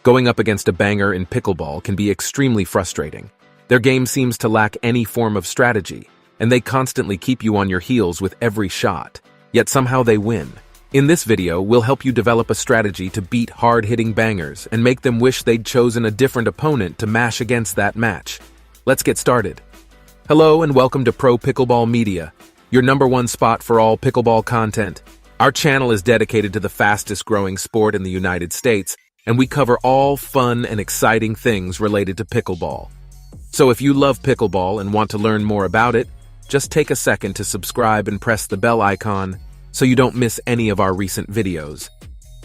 Going up against a banger in pickleball can be extremely frustrating. Their game seems to lack any form of strategy, and they constantly keep you on your heels with every shot. Yet somehow they win. In this video, we'll help you develop a strategy to beat hard-hitting bangers and make them wish they'd chosen a different opponent to mash against that match. Let's get started. Hello and welcome to Pro Pickleball Media, your #1 spot for all pickleball content. Our channel is dedicated to the fastest-growing sport in the United States, and we cover all fun and exciting things related to pickleball. So if you love pickleball and want to learn more about it, just take a second to subscribe and press the bell icon so you don't miss any of our recent videos.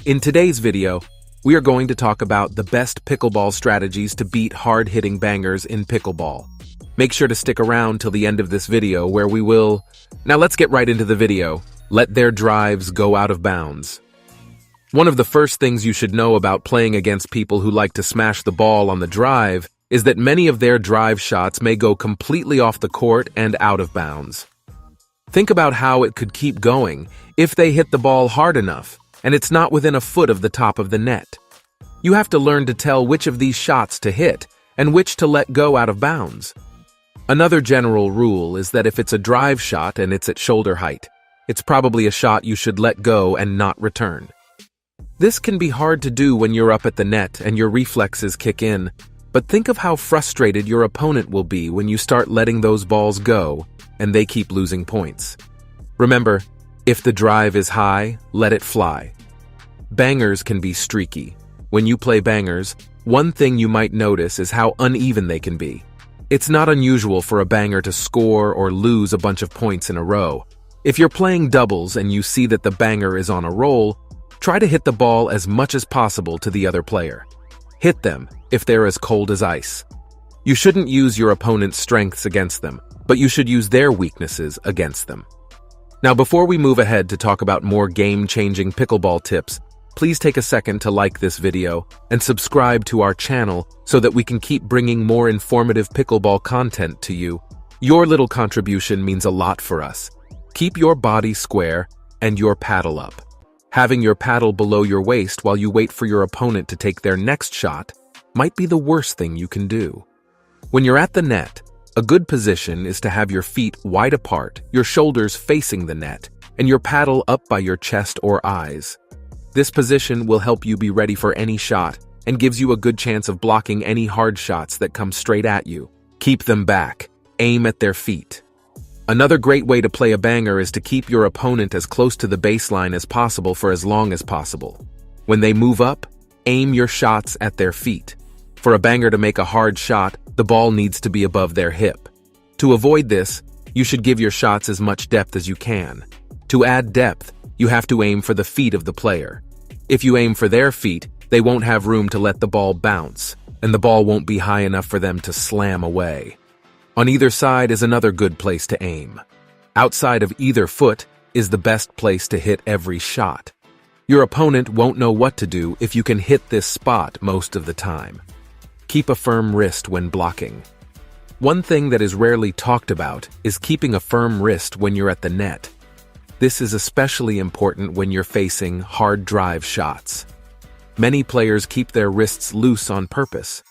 In today's video, we are going to talk about the best pickleball strategies to beat hard-hitting bangers in pickleball. Make sure to stick around till the end of this video where we will... Now let's get right into the video. Let their drives go out of bounds. One of the first things you should know about playing against people who like to smash the ball on the drive is that many of their drive shots may go completely off the court and out of bounds. Think about how it could keep going if they hit the ball hard enough and it's not within a foot of the top of the net. You have to learn to tell which of these shots to hit and which to let go out of bounds. Another general rule is that if it's a drive shot and it's at shoulder height, it's probably a shot you should let go and not return. This can be hard to do when you're up at the net and your reflexes kick in, but think of how frustrated your opponent will be when you start letting those balls go and they keep losing points. Remember, if the drive is high, let it fly. Bangers can be streaky. When you play bangers, one thing you might notice is how uneven they can be. It's not unusual for a banger to score or lose a bunch of points in a row. If you're playing doubles and you see that the banger is on a roll, try to hit the ball as much as possible to the other player. Hit them if they're as cold as ice. You shouldn't use your opponent's strengths against them, but you should use their weaknesses against them. Now, before we move ahead to talk about more game-changing pickleball tips, please take a second to like this video and subscribe to our channel so that we can keep bringing more informative pickleball content to you. Your little contribution means a lot for us. Keep your body square and your paddle up. Having your paddle below your waist while you wait for your opponent to take their next shot might be the worst thing you can do. When you're at the net, a good position is to have your feet wide apart, your shoulders facing the net, and your paddle up by your chest or eyes. This position will help you be ready for any shot and gives you a good chance of blocking any hard shots that come straight at you. Keep them back. Aim at their feet. Another great way to play a banger is to keep your opponent as close to the baseline as possible for as long as possible. When they move up, aim your shots at their feet. For a banger to make a hard shot, the ball needs to be above their hip. To avoid this, you should give your shots as much depth as you can. To add depth, you have to aim for the feet of the player. If you aim for their feet, they won't have room to let the ball bounce, and the ball won't be high enough for them to slam away. On either side is another good place to aim. Outside of either foot is the best place to hit every shot. Your opponent won't know what to do if you can hit this spot most of the time. Keep a firm wrist when blocking. One thing that is rarely talked about is keeping a firm wrist when you're at the net. This is especially important when you're facing hard drive shots. Many players keep their wrists loose on purpose.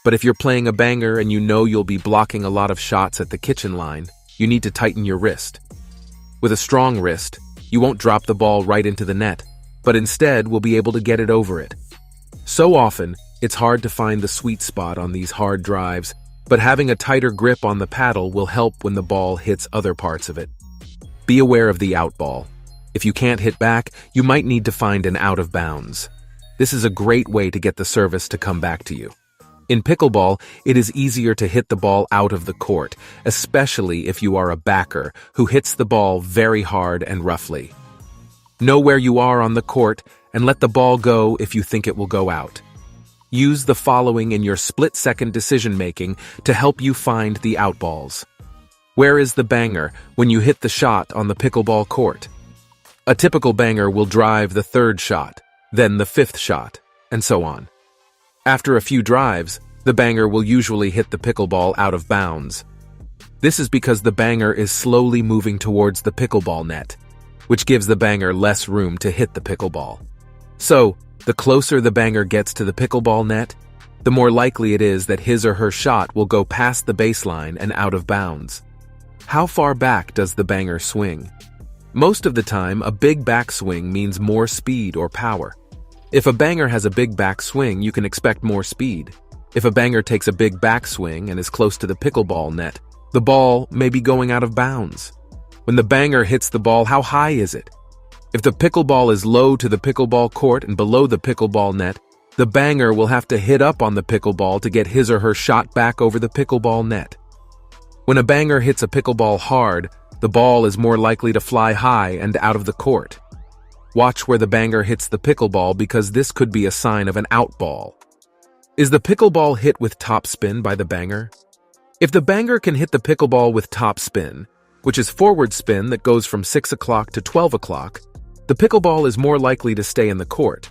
But if you're playing a banger and you know you'll be blocking a lot of shots at the kitchen line, you need to tighten your wrist. With a strong wrist, you won't drop the ball right into the net, but instead will be able to get it over it. So often, it's hard to find the sweet spot on these hard drives, but having a tighter grip on the paddle will help when the ball hits other parts of it. Be aware of the out ball. If you can't hit back, you might need to find an out of bounds. This is a great way to get the service to come back to you. In pickleball, it is easier to hit the ball out of the court, especially if you are a backer who hits the ball very hard and roughly. Know where you are on the court and let the ball go if you think it will go out. Use the following in your split-second decision-making to help you find the out balls. Where is the banger when you hit the shot on the pickleball court? A typical banger will drive the third shot, then the fifth shot, and so on. After a few drives, the banger will usually hit the pickleball out of bounds. This is because the banger is slowly moving towards the pickleball net, which gives the banger less room to hit the pickleball. So, The closer the banger gets to the pickleball net, the more likely it is that his or her shot will go past the baseline and out of bounds. How far back does the banger swing? Most of the time, a big backswing means more speed or power. If a banger has a big backswing, you can expect more speed. If a banger takes a big backswing and is close to the pickleball net, the ball may be going out of bounds. When the banger hits the ball, how high is it? If the pickleball is low to the pickleball court and below the pickleball net, the banger will have to hit up on the pickleball to get his or her shot back over the pickleball net. When a banger hits a pickleball hard, the ball is more likely to fly high and out of the court. Watch where the banger hits the pickleball because this could be a sign of an out ball. Is the pickleball hit with top spin by the banger? If the banger can hit the pickleball with top spin, which is forward spin that goes from 6 o'clock to 12 o'clock, the pickleball is more likely to stay in the court.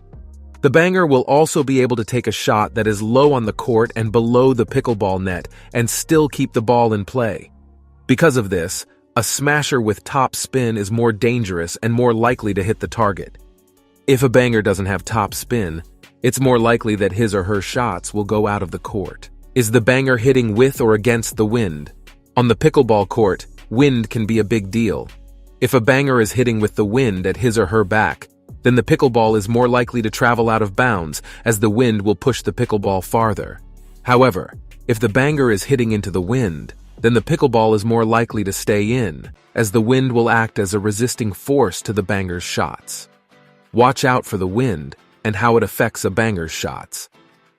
The banger will also be able to take a shot that is low on the court and below the pickleball net and still keep the ball in play. Because of this, a smasher with top spin is more dangerous and more likely to hit the target. If a banger doesn't have top spin, it's more likely that his or her shots will go out of the court. Is the banger hitting with or against the wind? On the pickleball court, wind can be a big deal. If a banger is hitting with the wind at his or her back, then the pickleball is more likely to travel out of bounds as the wind will push the pickleball farther. However, if the banger is hitting into the wind, then the pickleball is more likely to stay in, as the wind will act as a resisting force to the banger's shots. Watch out for the wind and how it affects a banger's shots.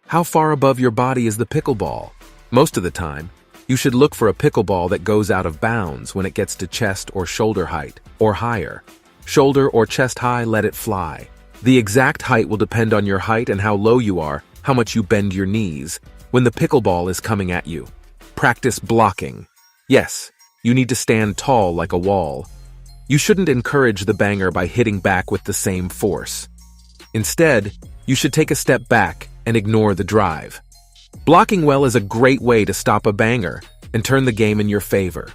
How far above your body is the pickleball? Most of the time, you should look for a pickleball that goes out of bounds when it gets to chest or shoulder height, or higher. Shoulder or chest high, let it fly. The exact height will depend on your height and how low you are, how much you bend your knees, when the pickleball is coming at you. Practice blocking. Yes, you need to stand tall like a wall. You shouldn't encourage the banger by hitting back with the same force. Instead, you should take a step back and ignore the drive. Blocking well is a great way to stop a banger and turn the game in your favor.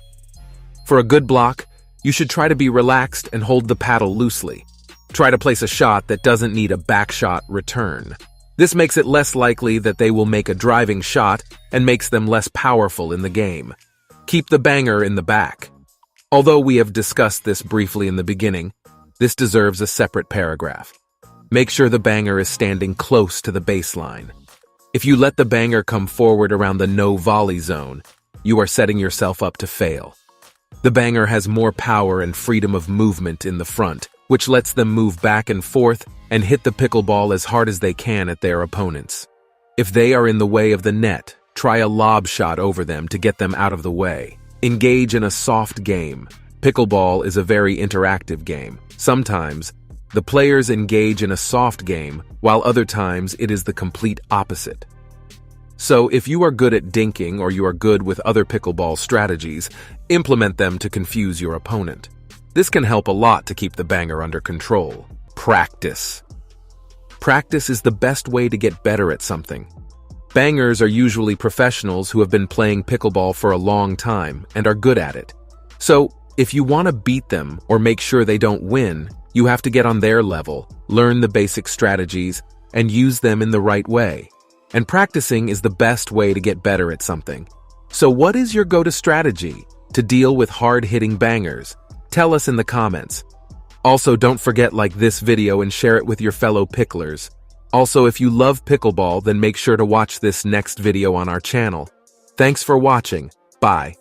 For a good block, you should try to be relaxed and hold the paddle loosely. Try to place a shot that doesn't need a backshot return. This makes it less likely that they will make a driving shot and makes them less powerful in the game. Keep the banger in the back. Although we have discussed this briefly in the beginning, this deserves a separate paragraph. Make sure the banger is standing close to the baseline. If you let the banger come forward around the no volley zone, you are setting yourself up to fail. The banger has more power and freedom of movement in the front, which lets them move back and forth and hit the pickleball as hard as they can at their opponents. If they are in the way of the net, try a lob shot over them to get them out of the way. Engage in a soft game. Pickleball is a very interactive game. Sometimes, the players engage in a soft game, while other times it is the complete opposite. So if you are good at dinking or you are good with other pickleball strategies, implement them to confuse your opponent. This can help a lot to keep the banger under control. Practice. Practice is the best way to get better at something. Bangers are usually professionals who have been playing pickleball for a long time and are good at it. So if you want to beat them or make sure they don't win, you have to get on their level, learn the basic strategies, and use them in the right way. And practicing is the best way to get better at something. So what is your go-to strategy to deal with hard-hitting bangers? Tell us in the comments. Also, don't forget like this video and share it with your fellow picklers. Also, if you love pickleball, then make sure to watch this next video on our channel. Thanks for watching. Bye.